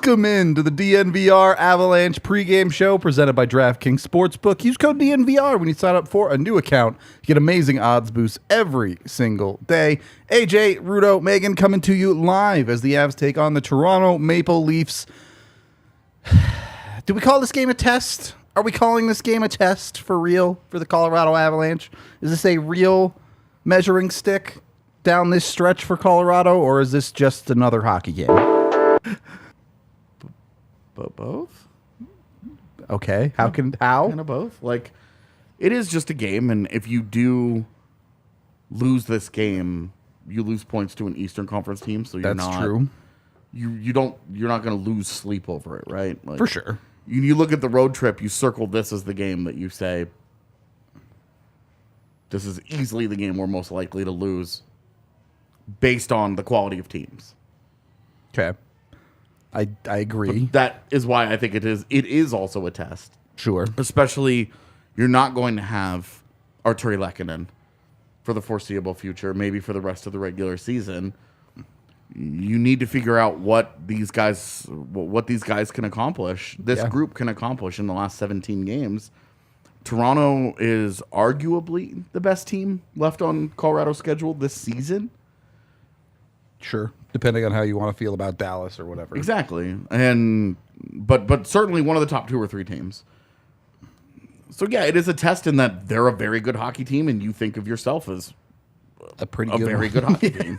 Welcome into the DNVR Avalanche pregame show presented by DraftKings Sportsbook. Use code DNVR when you sign up for a new account. You get amazing odds boosts every single day. AJ, Rudo, Megan coming to you live as the Avs take on the Toronto Maple Leafs. Do we call this game a test? Are we calling this game a test for real for the Colorado Avalanche? Is this a real measuring stick down this stretch for Colorado, or is this just another hockey game? But both? Okay. How? Kind of both. Like, it is just a game, and if you do lose this game, you lose points to an Eastern Conference team, so you're That's true. You're not going to lose sleep over it, right? Like, For sure. You look at the road trip, you circle this as the game that you say, this is easily the game we're most likely to lose based on the quality of teams. Okay. I agree. But that is why I think it is also a test. Sure. Especially, you're not going to have Arturi Lehkonen for the foreseeable future, maybe for the rest of the regular season. You need to figure out what these guys can accomplish. This group can accomplish in the last 17 games. Toronto is arguably the best team left on Colorado's schedule this season. Sure. Depending on how you want to feel about Dallas or whatever. Exactly. And but certainly one of the top 2 or 3 teams. So yeah, it is a test in that they're a very good hockey team and you think of yourself as a very good hockey team.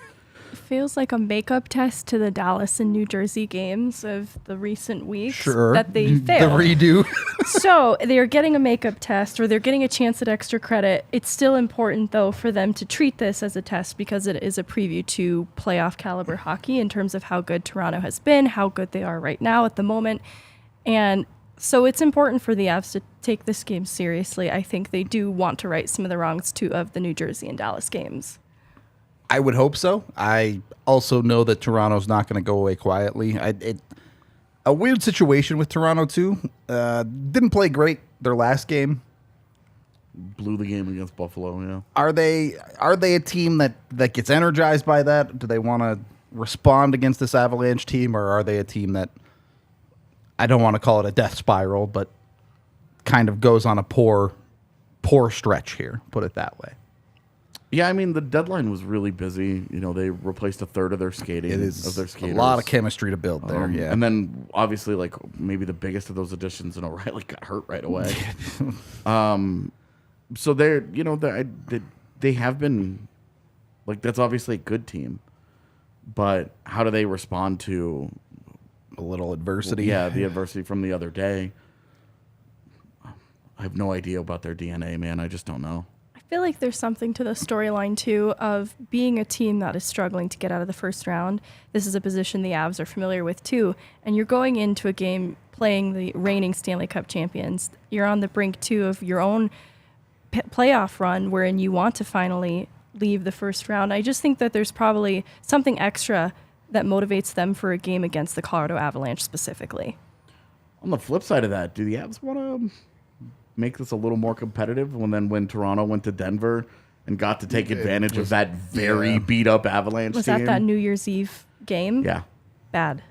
It feels like a makeup test to the Dallas and New Jersey games of the recent weeks that they failed. The redo. So they're getting a makeup test, or they're getting a chance at extra credit. It's still important, though, for them to treat this as a test because it is a preview to playoff caliber hockey in terms of how good Toronto has been, how good they are right now at the moment. And so it's important for the Avs to take this game seriously. I think they do want to right some of the wrongs of the New Jersey and Dallas games. I would hope so. I also know that Toronto's not going to go away quietly. A weird situation with Toronto, too. Didn't play great their last game. Blew the game against Buffalo, yeah. Are they a team that gets energized by that? Do they want to respond against this Avalanche team, or are they a team that, I don't want to call it a death spiral, but kind of goes on a poor stretch here, put it that way? Yeah, I mean, the deadline was really busy. You know, they replaced a third of their skating. It is of their skaters. a lot of chemistry to build there, yeah. And then, obviously, like, maybe the biggest of those additions, and O'Reilly got hurt right away. So they're, you know, they have been, like, that's obviously a good team. But how do they respond to a little adversity? Yeah, the adversity from the other day. I have no idea about their DNA, man. I just don't know. I feel like there's something to the storyline, too, of being a team that is struggling to get out of the first round. This is a position the Avs are familiar with, too. And you're going into a game playing the reigning Stanley Cup champions. You're on the brink, too, of your own playoff run wherein you want to finally leave the first round. I just think that there's probably something extra that motivates them for a game against the Colorado Avalanche specifically. On the flip side of that, do the Avs want to make this a little more competitive when Toronto went to Denver and got to take advantage of that very beat up Avalanche Was team? that New Year's Eve game? Yeah. Bad.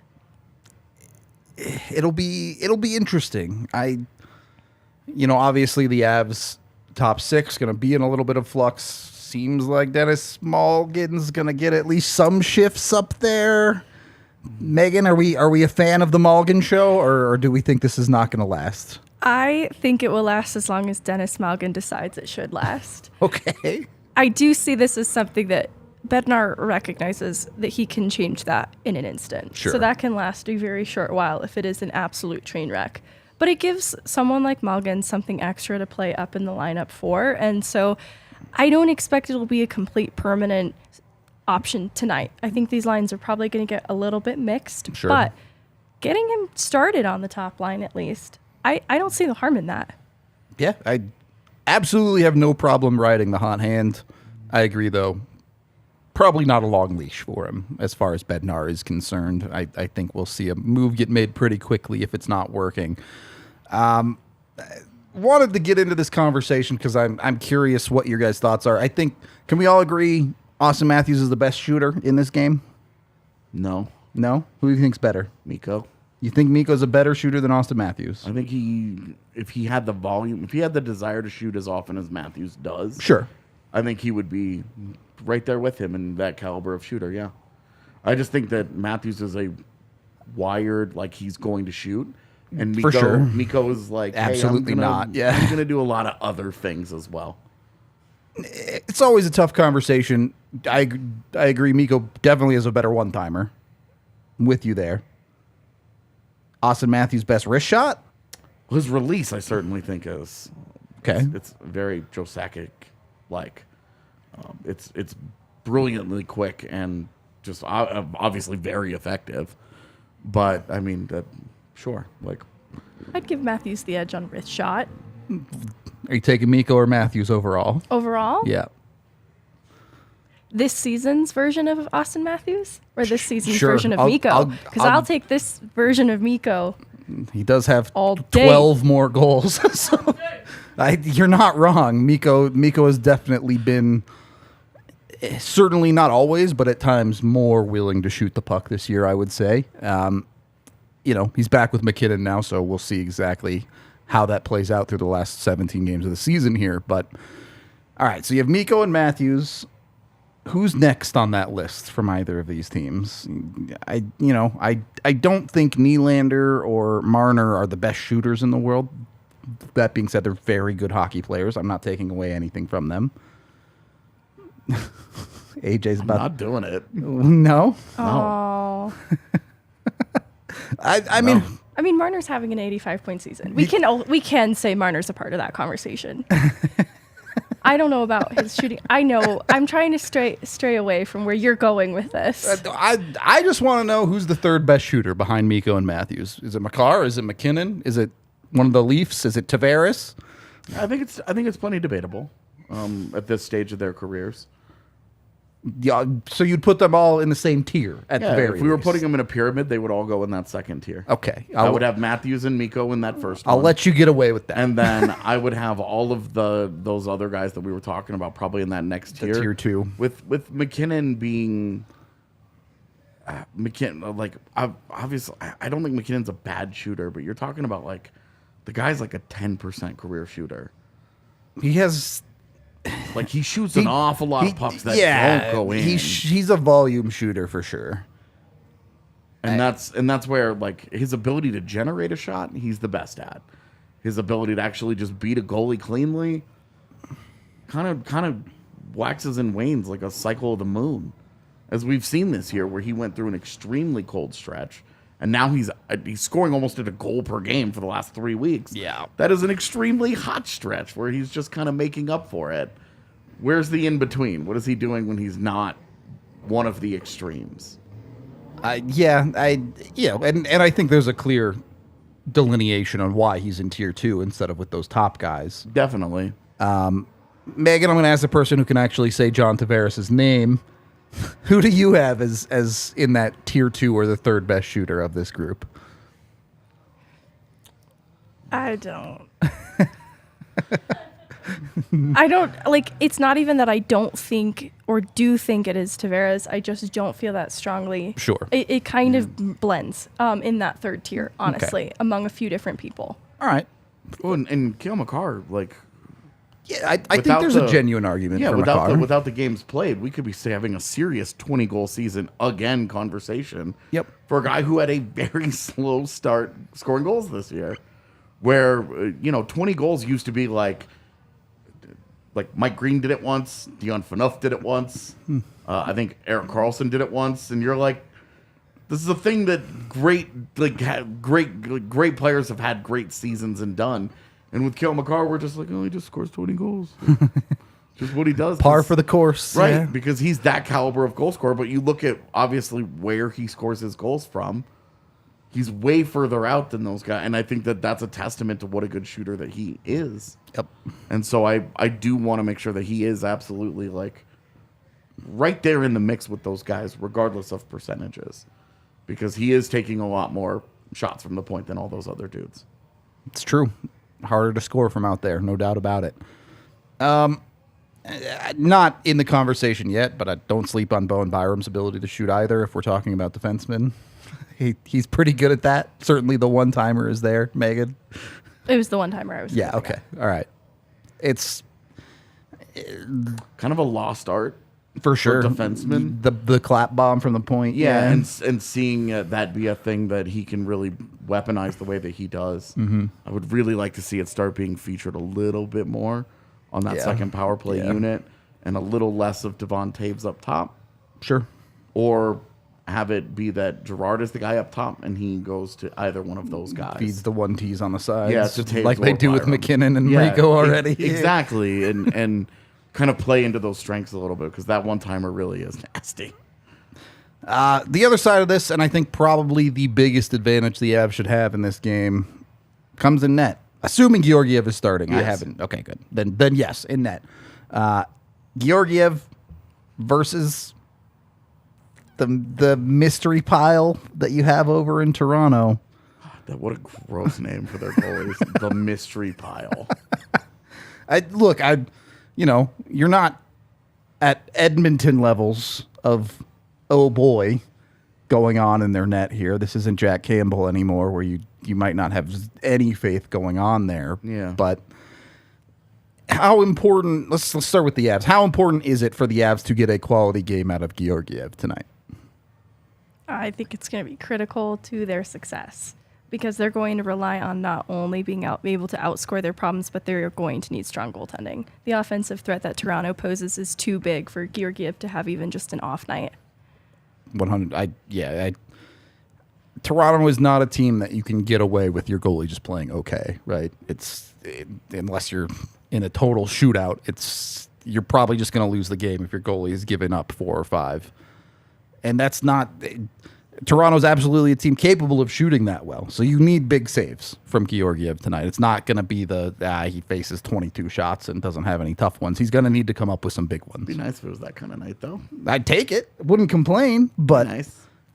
It'll be interesting. Obviously the Avs top 6 going to be in a little bit of flux. Seems like Dennis Malgin's going to get at least some shifts up there. Megan, are we a fan of the Malgin show, or do we think this is not going to last? I think it will last as long as Dennis Malgin decides it should last. Okay. I do see this as something that Bednar recognizes that he can change that in an instant. Sure. So that can last a very short while if it is an absolute train wreck. But it gives someone like Malgin something extra to play up in the lineup for. And so I don't expect it'll be a complete permanent option tonight. I think these lines are probably going to get a little bit mixed. Sure. But getting him started on the top line at least, I don't see the harm in that. Yeah, I absolutely have no problem riding the hot hand. I agree, though. Probably not a long leash for him as far as Bednar is concerned. I think we'll see a move get made pretty quickly if it's not working. Wanted to get into this conversation because I'm curious what your guys' thoughts are. I think, can we all agree Austin Matthews is the best shooter in this game? No. No? Who do you think's better? Mikko. You think Mikko's a better shooter than Austin Matthews? I think if he had the volume, if he had the desire to shoot as often as Matthews does, Sure. I think he would be right there with him in that caliber of shooter. Yeah, I just think that Matthews is a wired like he's going to shoot, and For sure. Mikko is like Absolutely not. Yeah. he's gonna do a lot of other things as well. It's always a tough conversation. I agree. Mikko definitely is a better one-timer. I'm with you there. Austin Matthews' best wrist shot? His release, I certainly think is Okay. It's very Joe Sakic like. It's brilliantly quick and just obviously very effective. But I mean, sure, like I'd give Matthews the edge on wrist shot. Are you taking Mikko or Matthews overall? Overall? Yeah. This season's version of Austin Matthews? Or this season's Sure. version of I'll- Mikko? Because I'll take this version of Mikko. He does have All day. 12 more goals. So you're not wrong. Mikko has definitely been, certainly not always, but at times more willing to shoot the puck this year, I would say. He's back with McKinnon now, so we'll see exactly how that plays out through the last 17 games of the season here. But, all right, so you have Mikko and Matthews. Who's next on that list from either of these teams? I don't think Nylander or Marner are the best shooters in the world. That being said, they're very good hockey players. I'm not taking away anything from them. AJ's about not doing it. No. Oh. I No. mean, Marner's having an 85-point season. We can say Marner's a part of that conversation. I don't know about his shooting. I know. I'm trying to stray away from where you're going with this. I just want to know who's the third best shooter behind Mikko and Matthews. Is it Makar? Is it McKinnon? Is it one of the Leafs? Is it Tavares? I think it's plenty debatable at this stage of their careers. Yeah, so you'd put them all in the same tier at the very if we were least. putting them in a pyramid, they would all go in that second tier. Okay. I would have Matthews and Mikko in that first I'll one. let you get away with that. And then I would have all of those other guys that we were talking about probably in that next tier. Tier 2. With McKinnon being McKinnon, like obviously I don't think McKinnon's a bad shooter, but you're talking about like the guy's like a 10% career shooter. He has... Like he shoots an awful lot of pucks that don't go in. He's a volume shooter for sure. And that's where like his ability to generate a shot, he's the best at. His ability to actually just beat a goalie cleanly, kind of waxes and wanes like a cycle of the moon, as we've seen this year, where he went through an extremely cold stretch, and now he's scoring almost at a goal per game for the last 3 weeks. Yeah, that is an extremely hot stretch where he's just kind of making up for it. Where's the in between? What is he doing when he's not one of the extremes? And I think there's a clear delineation on why he's in tier 2 instead of with those top guys. Definitely. Megan, I'm going to ask the person who can actually say John Tavares' name. Who do you have as in that tier 2 or the third best shooter of this group? I don't. I don't, like, it's not even that I don't think or do think it is Tavares. I just don't feel that strongly. Sure. It kind of blends in that third tier, honestly, among a few different people. All right. Well, and Cale Makar, like... Yeah, I think there's a genuine argument for Makar. Without the games played, we could be having a serious 20-goal season again conversation. Yep. For a guy who had a very slow start scoring goals this year, where 20 goals used to be like Mike Green did it once, Dion Phaneuf did it once, I think Erik Karlsson did it once, and you're like, this is a thing that great players have had great seasons and done. And with Cale Makar, we're just like, oh, he just scores 20 goals. Just what he does. Par for the course. Right, yeah. because he's that caliber of goal scorer. But you look at, obviously, where he scores his goals from. He's way further out than those guys. And I think that that's a testament to what a good shooter that he is. Yep. And so I do want to make sure that he is absolutely, like, right there in the mix with those guys, regardless of percentages. Because he is taking a lot more shots from the point than all those other dudes. It's true. Harder to score from out there, no doubt about it. Not in the conversation yet, but I don't sleep on Bo and Byram's ability to shoot either if we're talking about defensemen. He's pretty good at that. Certainly the one-timer is there, Megan. It was the one-timer I was Yeah, thinking okay. All right. It's kind of a lost art for sure. Defenseman. The clap bomb from the point. Yeah, and seeing that be a thing that he can really weaponize the way that he does. Mm-hmm. I would really like to see it start being featured a little bit more on that second power play unit, and a little less of Devon Taves up top. Sure. Or have it be that Gerard is the guy up top and he goes to either one of those guys. Feeds the 1Ts on the sides. Yeah, to Taves like they or do with Byram. McKinnon and Rico already. Exactly. And kind of play into those strengths a little bit, because that one-timer really is nasty. The other side of this, and I think probably the biggest advantage the Avs should have in this game, comes in net. Assuming Georgiev is starting. Yes. I haven't. Okay, good. Then yes, in net. Georgiev versus the mystery pile that you have over in Toronto. What a gross name for their goalies. The mystery pile. You're not at Edmonton levels of, oh boy, going on in their net here. This isn't Jack Campbell anymore, where you might not have any faith going on there. Yeah. But how important, let's start with the Avs. How important is it for the Avs to get a quality game out of Georgiev tonight? I think it's going to be critical to their success, because they're going to rely on not only being able to outscore their problems, but they're going to need strong goaltending. The offensive threat that Toronto poses is too big for Georgiev to have even just an off night. 100. Toronto is not a team that you can get away with your goalie just playing okay, right? Unless you're in a total shootout, you're probably just going to lose the game if your goalie is giving up 4 or 5. And that's not... Toronto's absolutely a team capable of shooting that well. So you need big saves from Georgiev tonight. It's not going to be he faces 22 shots and doesn't have any tough ones. He's going to need to come up with some big ones. Be nice if it was that kind of night, though. I'd take it. Wouldn't complain, but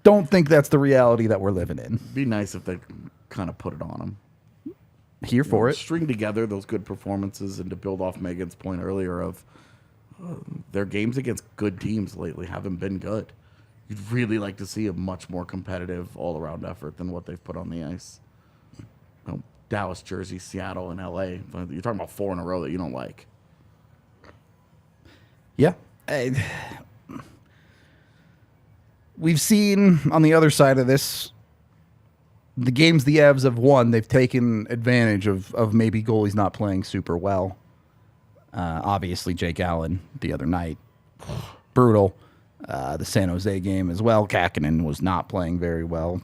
don't think that's the reality that we're living in. Be nice if they kind of put it on him. Here for it. String together those good performances, and to build off Megan's point earlier of their games against good teams lately haven't been good. You'd really like to see a much more competitive all-around effort than what they've put on the ice. Dallas, Jersey, Seattle, and L.A. You're talking about 4 in a row that you don't like. Yeah. We've seen on the other side of this, the games the Avs have won, they've taken advantage of maybe goalies not playing super well. Obviously, Jake Allen the other night. Brutal. The San Jose game as well. Kakkonen was not playing very well.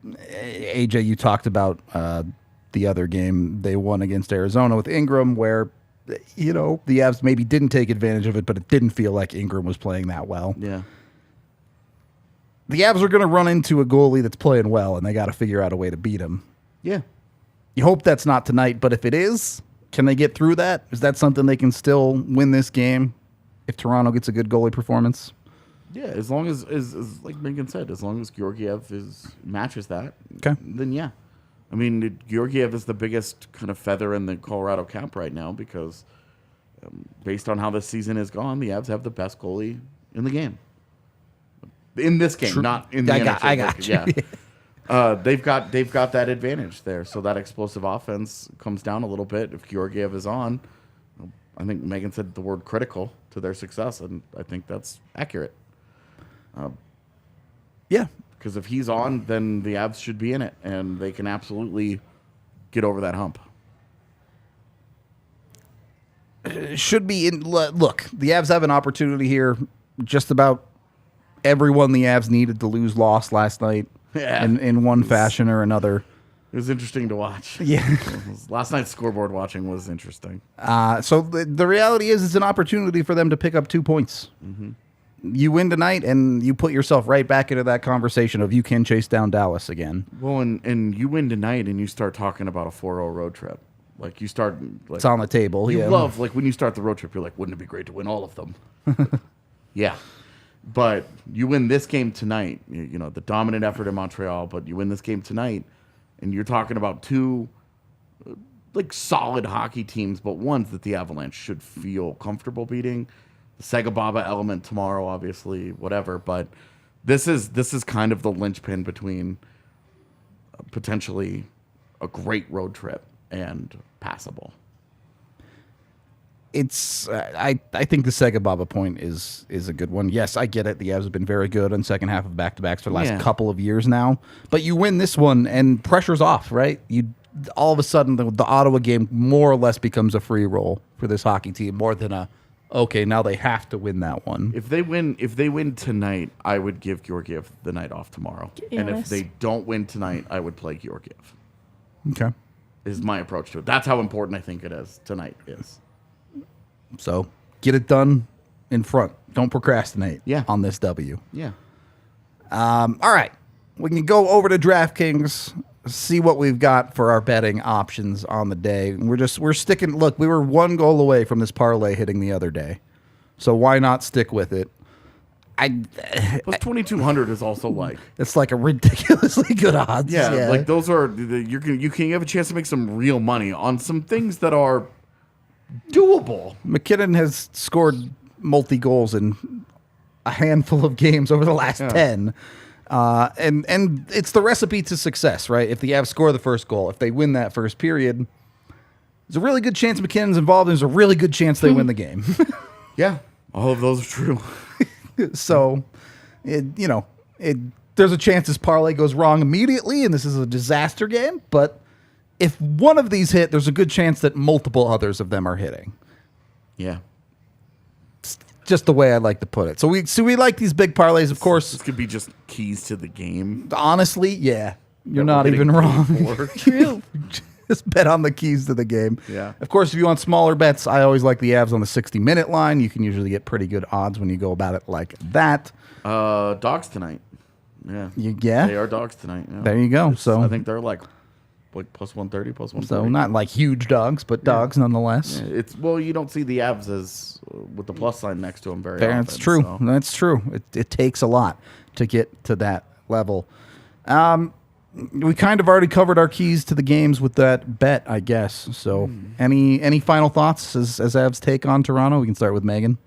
AJ, you talked about the other game they won against Arizona with Ingram, where, the Avs maybe didn't take advantage of it, but it didn't feel like Ingram was playing that well. Yeah. The Avs are going to run into a goalie that's playing well, and they got to figure out a way to beat him. Yeah. You hope that's not tonight, but if it is, can they get through that? Is that something they can still win this game if Toronto gets a good goalie performance? Yeah, as long as like Megan said, as long as Georgiev matches that, then yeah. I mean, Georgiev is the biggest kind of feather in the Colorado cap right now, because based on how this season has gone, the Avs have the best goalie in the game. In this game, not in the NHL. I got you. Yeah. They've got that advantage there, so that explosive offense comes down a little bit if Georgiev is on. I think Megan said the word critical to their success, and I think that's accurate. Yeah. Because if he's on, then the Avs should be in it, and they can absolutely get over that hump. Should be in. Look, the Avs have an opportunity here. Just about everyone the Avs needed to lose lost last night in one fashion or another. It was interesting to watch. Yeah. Last night's scoreboard watching was interesting. So the reality is it's an opportunity for them to pick up 2 points. Mm-hmm. You win tonight, and you put yourself right back into that conversation of you can chase down Dallas again. Well, and you win tonight, and you start talking about a 4-0 road trip. Like, you start... Like, it's on the table. You love, like, when you start the road trip, you're like, wouldn't it be great to win all of them? Yeah. But you win this game tonight, the dominant effort in Montreal, but you win this game tonight, and you're talking about 2, like, solid hockey teams, but ones that the Avalanche should feel comfortable beating. The Segababa element tomorrow, obviously, whatever. But this is kind of the linchpin between potentially a great road trip and passable. It's I think the Sega Baba point is a good one. Yes, I get it. The Avs have been very good on second half of back-to-backs for the last couple of years now. But you win this one, and pressure's off, right? You all of a sudden the Ottawa game more or less becomes a free roll for this hockey team, more than a okay, now they have to win that one. If they win tonight, I would give Georgiev the night off tomorrow. And if they don't win tonight, I would play Georgiev. Okay, is my approach to it. That's how important I think it is tonight is. So get it done in front. Don't procrastinate on this W. Yeah. All right. We can go over to DraftKings, see what we've got for our betting options on the day. We're sticking. Look, we were 1 goal away from this parlay hitting the other day. So why not stick with it? Plus 2,200 is also like it's like a ridiculously good odds. Yeah. Like those are you can have a chance to make some real money on some things that are doable. McKinnon has scored multi-goals in a handful of games over the last 10. And it's the recipe to success, right? If the Avs score the first goal, if they win that first period, there's a really good chance McKinnon's involved, and there's a really good chance they win the game. Yeah, all of those are true. So, there's a chance this parlay goes wrong immediately, and this is a disaster game, but if one of these hit, there's a good chance that multiple others of them are hitting. Yeah. It's just the way I like to put it. So we like these big parlays, of course. This could be just keys to the game. Honestly, yeah. You're not even wrong. True. Just bet on the keys to the game. Yeah. Of course, if you want smaller bets, I always like the Avs on the 60-minute line. You can usually get pretty good odds when you go about it like that. Dogs tonight. Yeah. They are dogs tonight. Yeah. There you go. So I think they're like plus 130, plus 130. So not like huge dogs, but dogs nonetheless. Yeah, you don't see the Avs as with the plus sign next to them very often. That's true. So. That's true. It takes a lot to get to that level. We kind of already covered our keys to the games with that bet, I guess. So any final thoughts as Avs take on Toronto? We can start with Megan.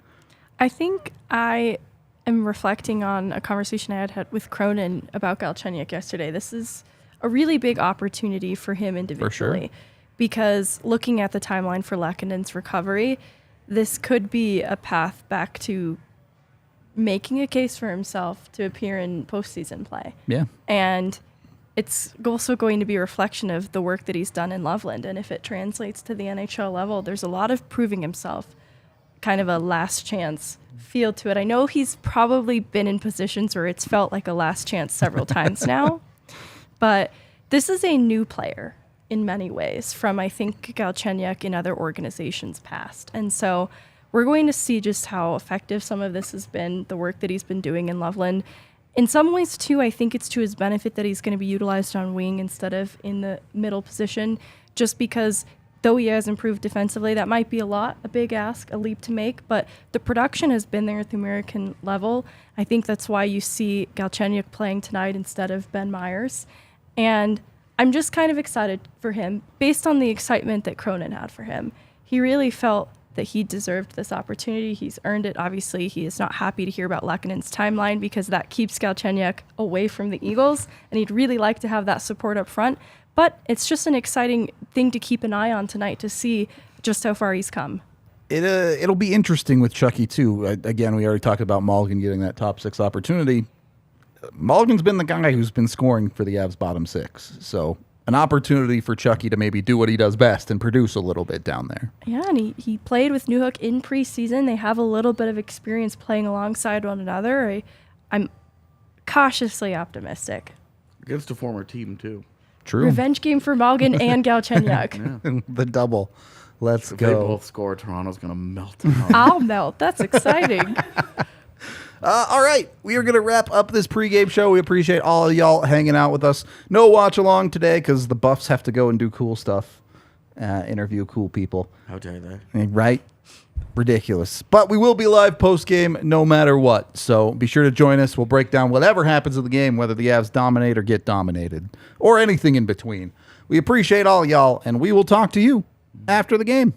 I think I am reflecting on a conversation I had with Cronin about Galchenyuk yesterday. This is a really big opportunity for him individually. For sure. Because looking at the timeline for Lehkonen's recovery, this could be a path back to making a case for himself to appear in postseason play. Yeah. And it's also going to be a reflection of the work that he's done in Loveland. And if it translates to the NHL level, there's a lot of proving himself, kind of a last chance feel to it. I know he's probably been in positions where it's felt like a last chance several times now, but this is a new player in many ways from, I think, Galchenyuk in other organizations past. And so we're going to see just how effective some of this has been, the work that he's been doing in Loveland. In some ways, too, I think it's to his benefit that he's going to be utilized on wing instead of in the middle position, just because though he has improved defensively, that might be a big ask, a leap to make, but the production has been there at the American level. I think that's why you see Galchenyuk playing tonight instead of Ben Myers. And I'm just kind of excited for him based on the excitement that Cronin had for him. He really felt that he deserved this opportunity. He's earned it. Obviously, he is not happy to hear about Lehkonen's timeline because that keeps Galchenyuk away from the Eagles, and he'd really like to have that support up front. But it's just an exciting thing to keep an eye on tonight to see just how far he's come. It'll be interesting with Chucky, too. Again, we already talked about Mulligan getting that top 6 opportunity. Mulligan's been the guy who's been scoring for the Avs bottom 6. So an opportunity for Chucky to maybe do what he does best and produce a little bit down there. Yeah, and he played with Newhook in preseason. They have a little bit of experience playing alongside one another. I'm cautiously optimistic. Against a former team, too. True. Revenge game for Mulligan and Galchenyuk. Yeah. The double. Let's if go. They both score, Toronto's going to melt. I'll melt. That's exciting. All right, we are going to wrap up this pregame show. We appreciate all of y'all hanging out with us. No watch along today because the Buffs have to go and do cool stuff, interview cool people. How dare they? Right? Ridiculous. But we will be live post-game no matter what. So be sure to join us. We'll break down whatever happens in the game, whether the Avs dominate or get dominated, or anything in between. We appreciate all y'all, and we will talk to you after the game.